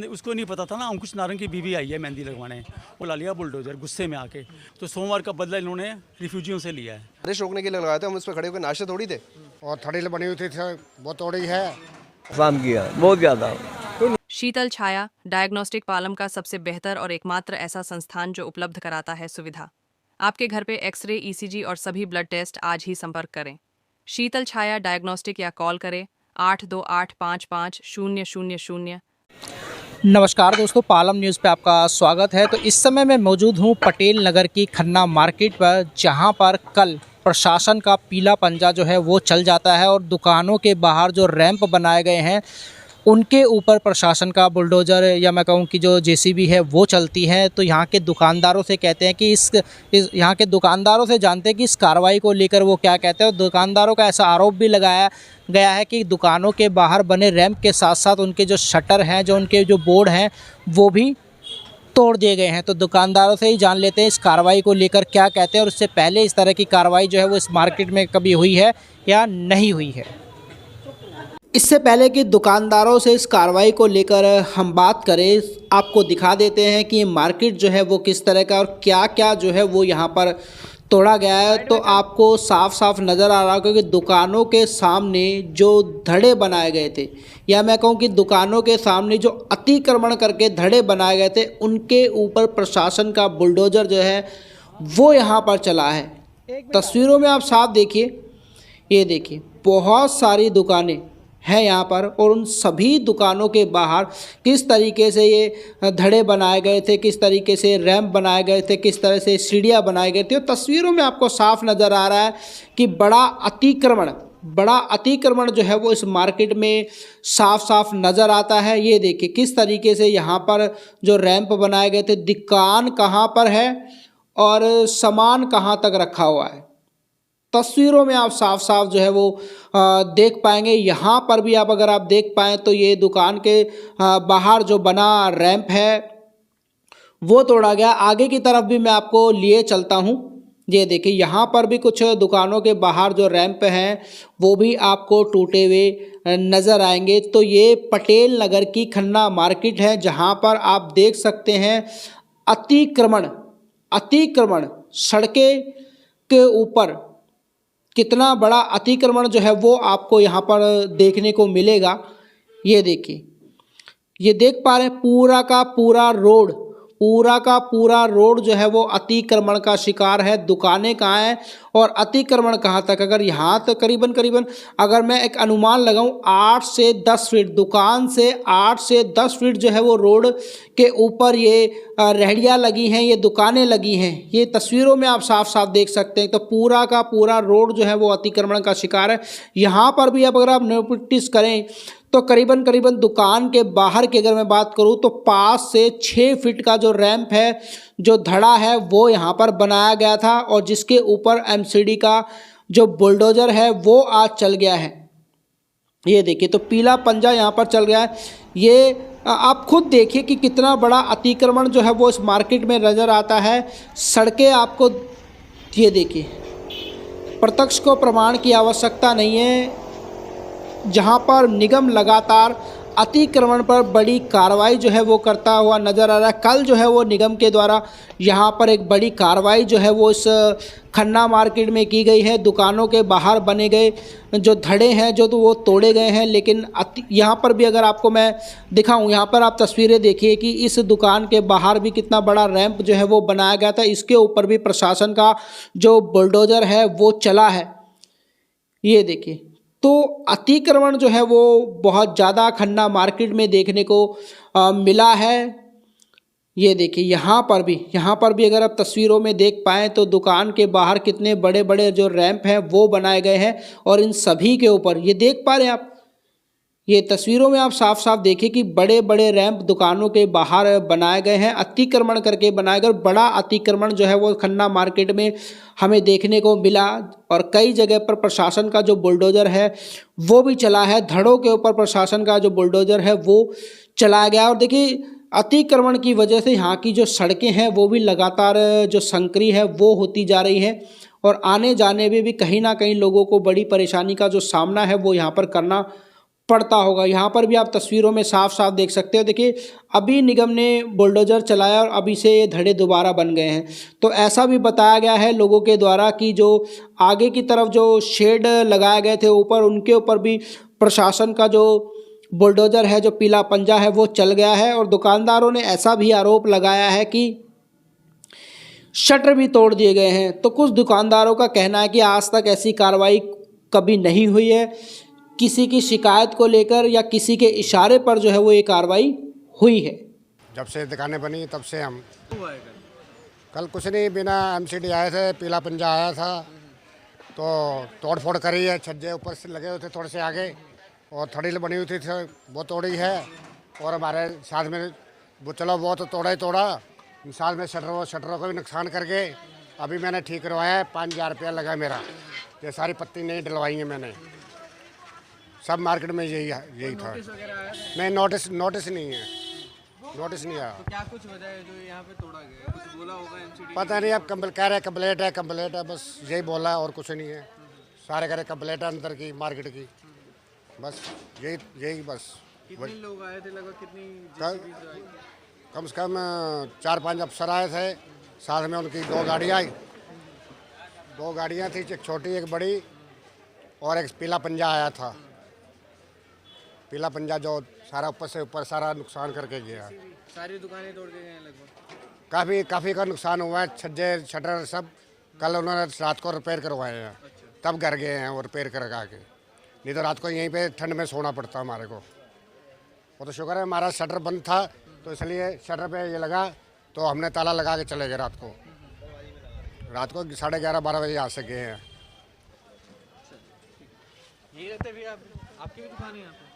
उसको नहीं पता था ना, अंकुश नारंग की बीवी आई है मेहंदी लगवाने, वो ला लिया बुलडोजर गुस्से में आके। तो सोमवार का बदला इन्होंने रिफ्यूजियों से लिया है। बारिश रोकने के लिए लगाए थे, हम उस पर खड़े होकर नाश्ते थोड़ी थे। और थड़ी बनी हुई थी, बहुत तोड़ी है। काम किया बहुत ज़्यादा। शीतल छाया डायग्नोस्टिक पालम का सबसे बेहतर और एकमात्र ऐसा संस्थान जो उपलब्ध कराता है सुविधा। आपके घर पे एक्सरे, ईसीजी और सभी ब्लड टेस्ट आज ही संपर्क करें। शीतल छाया डायग्नोस्टिक या कॉल करें 82855000। नमस्कार दोस्तों, पालम न्यूज़ पे आपका स्वागत है। तो इस समय मैं मौजूद हूँ पटेल नगर की खन्ना मार्केट पर, जहाँ पर कल प्रशासन का पीला पंजा जो है वो चल जाता है और दुकानों के बाहर जो रैंप बनाए गए हैं उनके ऊपर प्रशासन का बुलडोज़र या मैं कहूँ कि जो जेसीबी है वो चलती है। तो यहाँ के दुकानदारों से कहते हैं कि यहाँ के दुकानदारों से जानते हैं कि इस कार्रवाई को लेकर वो क्या कहते हैं। और दुकानदारों का ऐसा आरोप भी लगाया गया है कि दुकानों के बाहर बने रैंप के साथ साथ उनके जो शटर हैं, जो उनके जो बोर्ड हैं, वो भी तोड़ दिए गए हैं। तो दुकानदारों से ही जान लेते हैं इस कार्रवाई को लेकर क्या कहते हैं और इससे पहले इस तरह की कार्रवाई जो है वो इस मार्केट में कभी हुई है या नहीं हुई है। इससे पहले कि दुकानदारों से इस कार्रवाई को लेकर हम बात करें, आपको दिखा देते हैं कि ये मार्केट जो है वो किस तरह का और क्या क्या जो है वो यहाँ पर तोड़ा गया है। तो आपको साफ साफ नज़र आ रहा होगा कि दुकानों के सामने जो धड़े बनाए गए थे, या मैं कहूँ कि दुकानों के सामने जो अतिक्रमण करके धड़े बनाए गए थे, उनके ऊपर प्रशासन का बुलडोज़र जो है वो यहाँ पर चला है। तस्वीरों में आप साफ देखिए, ये देखिए बहुत सारी दुकानें हैं यहाँ पर और उन सभी दुकानों के बाहर किस तरीके से ये धड़े बनाए गए थे, किस तरीके से रैंप बनाए गए थे, किस तरह से सीढ़ियाँ बनाई गई थी। और तस्वीरों में आपको साफ नज़र आ रहा है कि बड़ा अतिक्रमण जो है वो इस मार्केट में साफ साफ नज़र आता है। ये देखिए किस तरीके से यहाँ पर जो रैंप बनाए गए थे, दुकान कहाँ पर है और सामान कहाँ तक रखा हुआ है। तस्वीरों में आप साफ साफ जो है वो देख पाएंगे। यहाँ पर भी आप अगर आप देख पाएँ तो ये दुकान के बाहर जो बना रैंप है वो तोड़ा गया। आगे की तरफ भी मैं आपको लिए चलता हूँ। ये देखिए यहाँ पर भी कुछ दुकानों के बाहर जो रैंप हैं वो भी आपको टूटे हुए नज़र आएंगे। तो ये पटेल नगर की खन्ना मार्केट है, जहाँ पर आप देख सकते हैं अतिक्रमण सड़कें के ऊपर कितना बड़ा अतिक्रमण जो है वो आपको यहाँ पर देखने को मिलेगा। ये देखिए, ये देख पा रहे हैं पूरा का पूरा रोड जो है वो अतिक्रमण का शिकार है। दुकानें कहाँ हैं और अतिक्रमण कहाँ तक, अगर यहाँ तक करीबन अगर मैं एक अनुमान लगाऊं 8 से 10 फीट, दुकान से 8 से 10 फीट जो है वो रोड के ऊपर ये रेहड़ियाँ लगी हैं, ये दुकानें लगी हैं। ये तस्वीरों में आप साफ साफ देख सकते हैं। तो पूरा का पूरा रोड जो है वो अतिक्रमण का शिकार है। यहाँ पर भी अब अगर आप नोटिस करें तो करीबन दुकान के बाहर की अगर मैं बात करूं तो 5 से 6 फीट का जो रैंप है, जो धड़ा है, वो यहाँ पर बनाया गया था और जिसके ऊपर एमसीडी का जो बुलडोज़र है वो आज चल गया है। ये देखिए तो पीला पंजा यहाँ पर चल गया है। ये आप खुद देखिए कि कितना बड़ा अतिक्रमण जो है वो इस मार्केट में नज़र आता है। सड़कें आपको ये देखिए, प्रत्यक्ष को प्रमाण की आवश्यकता नहीं है, जहां पर निगम लगातार अतिक्रमण पर बड़ी कार्रवाई जो है वो करता हुआ नज़र आ रहा है। कल जो है वो निगम के द्वारा यहाँ पर एक बड़ी कार्रवाई जो है वो इस खन्ना मार्केट में की गई है। दुकानों के बाहर बने गए जो धड़े हैं जो तो वो तोड़े गए हैं, लेकिन यहाँ पर भी अगर आपको मैं दिखाऊं, यहाँ पर आप तस्वीरें देखिए कि इस दुकान के बाहर भी कितना बड़ा रैंप जो है वो बनाया गया था। इसके ऊपर भी प्रशासन का जो बुलडोज़र है वो चला है। ये देखिए तो अतिक्रमण जो है वो बहुत ज़्यादा खन्ना मार्केट में देखने को मिला है। ये देखिए यहाँ पर भी अगर आप तस्वीरों में देख पाएँ तो दुकान के बाहर कितने बड़े बड़े जो रैंप हैं वो बनाए गए हैं और इन सभी के ऊपर ये देख पा रहे हैं आप, ये तस्वीरों में आप साफ साफ देखिए कि बड़े बड़े रैंप दुकानों के बाहर बनाए गए हैं, अतिक्रमण करके बनाए गए। बड़ा अतिक्रमण जो है वो खन्ना मार्केट में हमें देखने को मिला और कई जगह पर प्रशासन का जो बुलडोज़र है वो भी चला है। धड़ों के ऊपर प्रशासन का जो बुलडोज़र है वो चलाया गया। और देखिए अतिक्रमण की वजह से यहाँ की जो सड़कें हैं वो भी लगातार जो संकरी है वो होती जा रही है और आने जाने में भी कहीं ना कहीं लोगों को बड़ी परेशानी का जो सामना है वो यहाँ पर करना पड़ता होगा। यहाँ पर भी आप तस्वीरों में साफ साफ देख सकते हो। देखिए अभी निगम ने बुलडोज़र चलाया और अभी से ये धड़े दोबारा बन गए हैं। तो ऐसा भी बताया गया है लोगों के द्वारा कि जो आगे की तरफ जो शेड लगाए गए थे ऊपर, उनके ऊपर भी प्रशासन का जो बुलडोज़र है, जो पीला पंजा है, वो चल गया है। और दुकानदारों ने ऐसा भी आरोप लगाया है कि शटर भी तोड़ दिए गए हैं। तो कुछ दुकानदारों का कहना है कि आज तक ऐसी कार्रवाई कभी नहीं हुई है, किसी की शिकायत को लेकर या किसी के इशारे पर जो है वो ये कार्रवाई हुई है। जब से दुकानें बनी तब से हम कल कुछ नहीं, बिना एमसीडी आए थे, पीला पंजा आया था तो तोड़ फोड़ करी है। छज्जे ऊपर से लगे हुए थे थोड़े से आगे और थड़ी बनी हुई थी वो तोड़ी है। और हमारे साथ में वो चलो वो तो तोड़ा ही तोड़ा, साथ में शटरों को भी नुकसान करके अभी मैंने ठीक करवाया है। 5,000 रुपया लगा मेरा। ये सारी पत्ती नहीं डलवाई है मैंने, सब मार्केट में यही था। नहीं, नोटिस नहीं है, नोटिस नहीं आया। तो क्या कुछ वजह है जो यहाँ पे तोड़ा गया है? कुछ बोला होगा एमसीडी? पता नहीं, अब कह रहे कंप्लेंट है, बस यही बोला और कुछ नहीं है। सारे कह रहे कंप्लेंट है अंदर की, मार्केट की, बस यही बस। कितने लोग आए थे लगभग? कितनी कल- JCB से आई? कम से कम 4-5 अफसर आए थे, साथ में उनकी 2 गाड़ियाँ आई। 2 गाड़ियाँ थी, एक छोटी एक बड़ी, और एक पीला पंजा आया था। पीला पंजा जो सारा ऊपर से ऊपर सारा नुकसान करके गया। सारी दुकानें तोड़ के गए हैं लगभग? काफ़ी का नुकसान हुआ है। छज्जे शटर सब कल उन्होंने रात को रिपेयर करवाए हैं, तब घर गए हैं और रिपेयर करवा के। नहीं तो रात को यहीं पे ठंड में सोना पड़ता हमारे को। वो तो शुक्र है हमारा शटर बंद था, तो इसलिए शटर पे ये लगा तो हमने ताला लगा के चले गए। रात को 11:30-12 बजे यहाँ से गए हैं। यही रहते भी आप? आपकी भी दुकान है यहाँ पे?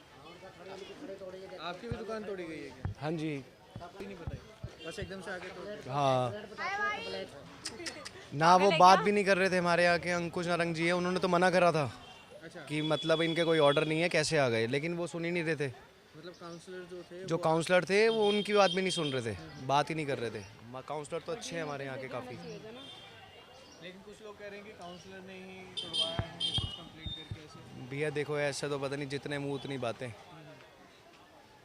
आपकी भी दुकान तोड़ी गई है क्या? हाँ जी। नहीं पता, बस एकदम से आगे तोड़ दिया। हाँ ना, वो बात भी नहीं कर रहे थे हमारे यहाँ के अंकुश नारंग जी है, उन्होंने तो मना करा था कि मतलब इनके कोई ऑर्डर नहीं है, कैसे आ गए, लेकिन वो सुन ही नहीं रहे थे। मतलब काउंसलर जो काउंसलर थे वो उनकी बात भी नहीं सुन रहे थे, बात ही नहीं कर रहे थे। काउंसलर तो अच्छे हैं हमारे यहाँ के काफ़ी। लेकिन कुछ लोग कह रहे हैं कि काउंसलर ने ही तोड़वाया है, कुछ कंप्लेंट करके ऐसे। भैया देखो, ऐसा तो पता नहीं, जितने मुँह उतनी बातें।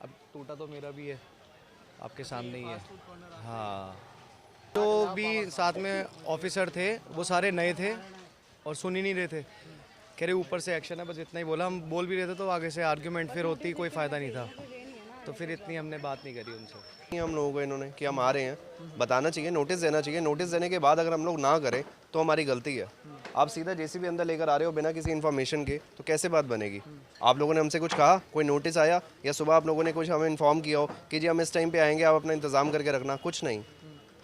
अब टूटा तो मेरा भी है, आपके सामने ही है। हाँ, जो भी साथ में ऑफिसर थे वो सारे नए थे और सुन ही नहीं रहे थे। कह रहे ऊपर से एक्शन है, बस इतना ही बोला। हम बोल भी रहे थे तो आगे से आर्ग्यूमेंट फिर होती, कोई फ़ायदा नहीं था, तो फिर इतनी हमने बात नहीं करी उनसे। हम लोगों को इन्होंने कि हम आ रहे हैं, बताना चाहिए, नोटिस देना चाहिए। नोटिस देने के बाद अगर हम लोग ना करें तो हमारी गलती है। आप सीधा JCB अंदर लेकर आ रहे हो बिना किसी इन्फॉर्मेशन के, तो कैसे बात बनेगी? आप लोगों ने हमसे कुछ कहा, कोई नोटिस आया, या सुबह आप लोगों ने कुछ हमें इन्फॉर्म किया हो कि जी हम इस टाइम पे आएंगे, आप अपना इंतज़ाम करके रखना? कुछ नहीं,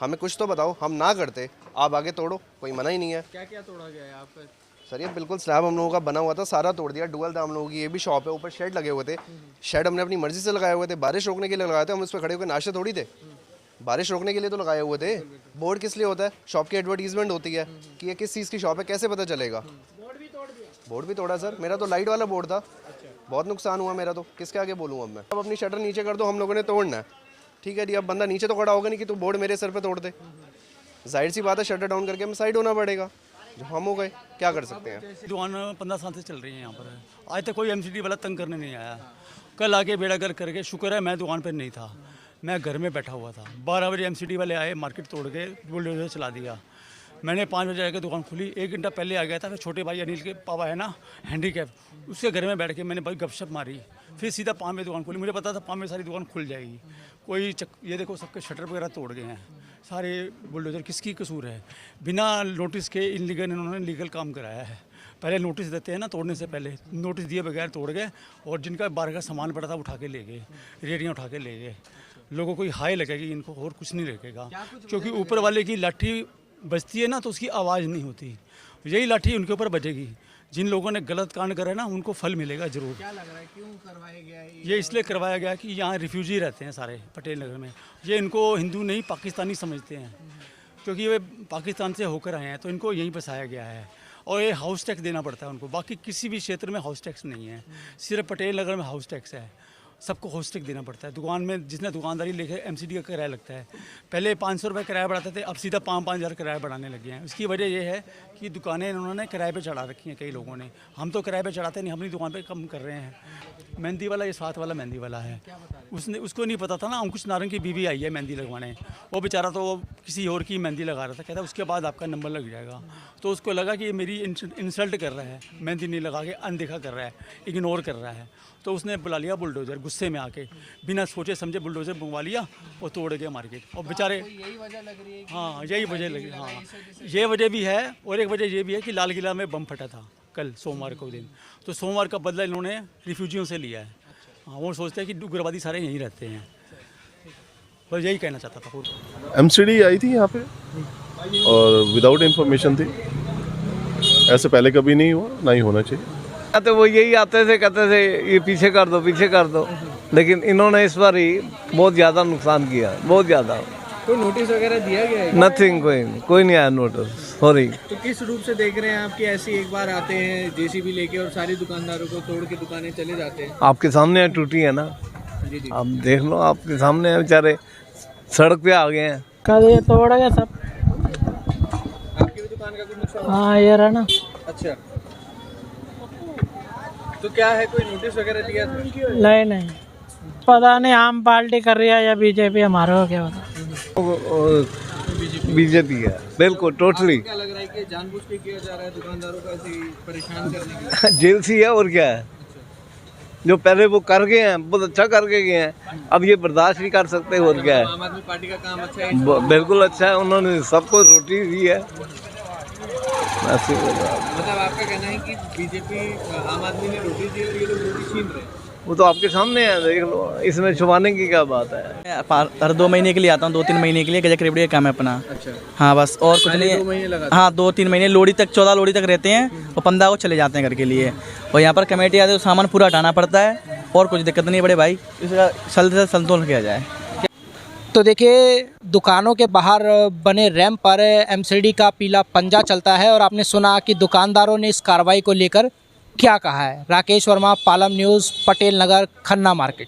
हमें कुछ तो बताओ। हम ना करते, आप आगे तोड़ो, कोई मना ही नहीं है। क्या क्या तोड़ा गया है आपका? सर ये बिल्कुल स्लैब हम लोगों का बना हुआ था, सारा तोड़ दिया। डुअल था हम लोगों की, ये भी शॉप है, ऊपर शेड लगे हुए थे। शेड हमने अपनी मर्जी से लगाए हुए थे, बारिश रोकने के लिए लगाए थे। हम उस पर खड़े होकर नाश्ते थोड़ी थे, बारिश रोकने के लिए तो लगाए हुए थे। बोर्ड किस लिए होता है? शॉप की एडवर्टीजमेंट होती है कि ये किस चीज़ की शॉप है, कैसे पता चलेगा? बोर्ड भी तोड़ा सर, मेरा तो लाइट वाला बोर्ड था। बहुत नुकसान हुआ मेरा, तो किसके आगे बोलूँ अब मैं? अब अपनी शटर नीचे कर दो, हम लोगों ने तोड़ना है, ठीक है जी। अब बंदा नीचे तो खड़ा होगा नहीं कि तू बोर्ड मेरे सर पे तोड़ दे। जाहिर सी बात है, शटर डाउन करके हमें साइड होना पड़ेगा। जो हम हो गए, क्या कर सकते हैं? दुकान 15 साल से चल रही है यहाँ पर। आज तक कोई MCD वाला तंग करने नहीं आया। कल आके बेड़ा गर्क करके, शुक्र है मैं दुकान पर नहीं था, मैं घर में बैठा हुआ था। 12 बजे MCD वाले आए, मार्केट तोड़ के बुलडोजर चला दिया। मैंने 5 बजे आकर दुकान खुली, 1 घंटा पहले आ गया था। फिर छोटे भाई अनिल के पापा है ना, हैंडीकैप, उसके घर में बैठ के मैंने भाई गपशप मारी। फिर सीधा 5 बजे दुकान खुली। मुझे पता था 5 बजे सारी दुकान खुल जाएगी। ये देखो सबके शटर वगैरह तोड़ गए हैं सारे बुलडोजर। किसकी कसूर है? बिना नोटिस के इनलीगल इन्होंने लीगल काम कराया है। पहले नोटिस देते हैं ना, तोड़ने से पहले नोटिस दिए बगैर तोड़ गए, और जिनका बाहर का सामान पड़ा था उठा के ले गए, रेडियाँ उठा के ले गए। लोगों को हाई लगेगी, इनको और कुछ नहीं लगेगा, क्योंकि ऊपर वाले की लाठी बजती है ना तो उसकी आवाज़ नहीं होती। यही लाठी उनके ऊपर बजेगी। जिन लोगों ने गलत कांड करे ना, उनको फल मिलेगा जरूर। क्या लग रहा है क्यों करवाया गया है ये इसलिए करवाया गया कि यहाँ रिफ्यूजी रहते हैं सारे पटेल नगर में। ये इनको हिंदू नहीं पाकिस्तानी समझते हैं, क्योंकि ये पाकिस्तान से होकर आए हैं, तो इनको यहीं बसाया गया है। और ये हाउस टैक्स देना पड़ता है उनको। बाकी किसी भी क्षेत्र में हाउस टैक्स नहीं है, सिर्फ पटेल नगर में हाउस टैक्स है। सबको हॉस्टिक देना पड़ता है। दुकान में जिसने दुकानदारी लेके एमसीडी का किराया लगता है, पहले 500 रुपये किराया बढ़ाते थे, अब सीधा 5-5 हज़ार किराया बढ़ाने लगे हैं। उसकी वजह यह है कि दुकानें इन्होंने किराए पे चढ़ा रखी हैं कई लोगों ने। हम तो किराए पे चढ़ाते नहीं, अपनी दुकान पे कम कर रहे हैं। मेहंदी वाला ये साथ वाला मेहंदी वाला है, उसको नहीं पता था ना, अंकुश नारंग की बीवी आई है मेहंदी लगवाने, वो बेचारा तो किसी और की मेहंदी लगा रहा था, कहता उसके बाद आपका नंबर लग जाएगा। तो उसको लगा कि ये मेरी इंसल्ट कर रहा है, मेहंदी नहीं लगा के अनदेखा कर रहा है, इग्नोर कर रहा है। तो उसने बुला लिया बुलडोज़र, गुस्से में आके बिना सोचे समझे बुलडोज़र मंगवा लिया और तोड़ गया मार्केट। और बेचारे यही वजह लग रही है कि हाँ यही वजह लगी, हाँ ये वजह भी है। और एक वजह ये भी है कि लाल किला में बम फटा था कल सोमवार को दिन, तो सोमवार का बदला इन्होंने रिफ्यूजियों से लिया है। हाँ वो सोचते हैं कि उग्रवादी सारे यहीं रहते हैं, बस यही कहना चाहता था। एमसीडी आई थी यहाँ पे और विदाउट इंफॉर्मेशन थी, ऐसे पहले कभी नहीं हुआ, ना ही होना चाहिए। तो वो यही आते थे, कहते थे ये पीछे कर दो पीछे कर दो, लेकिन इन्होंने इस बार ही बहुत ज़्यादा नुकसान किया, बहुत ज़्यादा। कोई नोटिस वगैरह दिया गया है? नथिंग, कोई नहीं आया नोटिस, सॉरी। तो किस रूप से देख रहे हैं आप कि ऐसी एक बार आते हैं जेसीबी लेके और सारी दुकानदारों को तोड़ के दुकानें चले जाते हैं? आपके सामने टूटी है ना, जी जी। आप देख लो, आपके सामने है, बेचारे सड़क पे आ गए हैं। कल ये तोड़ गया सब। आपकी भी दुकान का कुछ नुकसान? हाँ ये रहा ना। अच्छा, तो क्या है, कोई नोटिस वगैरह दिया था? नहीं पता नहीं, आम पार्टी कर रही है या बीजेपी, हमारे को क्या पता। बीजेपी है बिल्कुल, टोटली। क्या लग रहा है कि जानबूझ के किया जा रहा है दुकानदारों को ऐसे ही परेशान करने के लिए? जेल सी है और क्या है। जो पहले वो कर गए हैं, बहुत अच्छा करके गए हैं, अब ये बर्दाश्त नहीं कर सकते, और क्या है। आम आदमी पार्टी का काम अच्छा है? बिल्कुल अच्छा है, उन्होंने सबको रोटी दी है। मतलब आपका कहना है कि बीजेपी आम आदमी ने रोटी दी और ये लोग रोटी छीन रहे हैं? वो तो आपके सामने है, देख लो, इसमें छुपाने की क्या बात है। हर 2 महीने के लिए आता हूँ, 2-3 महीने के लिए गजक रेवड़ी का काम है अपना। अच्छा, हाँ बस, और कुछ नहीं 2 महीने लगा? हाँ 2-3 महीने, लोहड़ी तक, 14 लोहड़ी तक रहते हैं और 15 को चले जाते हैं घर के लिए। और यहाँ पर कमेटी आती है तो सामान पूरा हटाना पड़ता है, और कुछ दिक्कत नहीं बड़े भाई, इसका से संतुलन किया जाए। तो देखिए, दुकानों के बाहर बने रैंप पर एमसीडी का पीला पंजा चलता है और आपने सुना कि दुकानदारों ने इस कार्रवाई को लेकर क्या कहा है। Rakesh Verma, Palam news, Patel Nagar, Khanna market.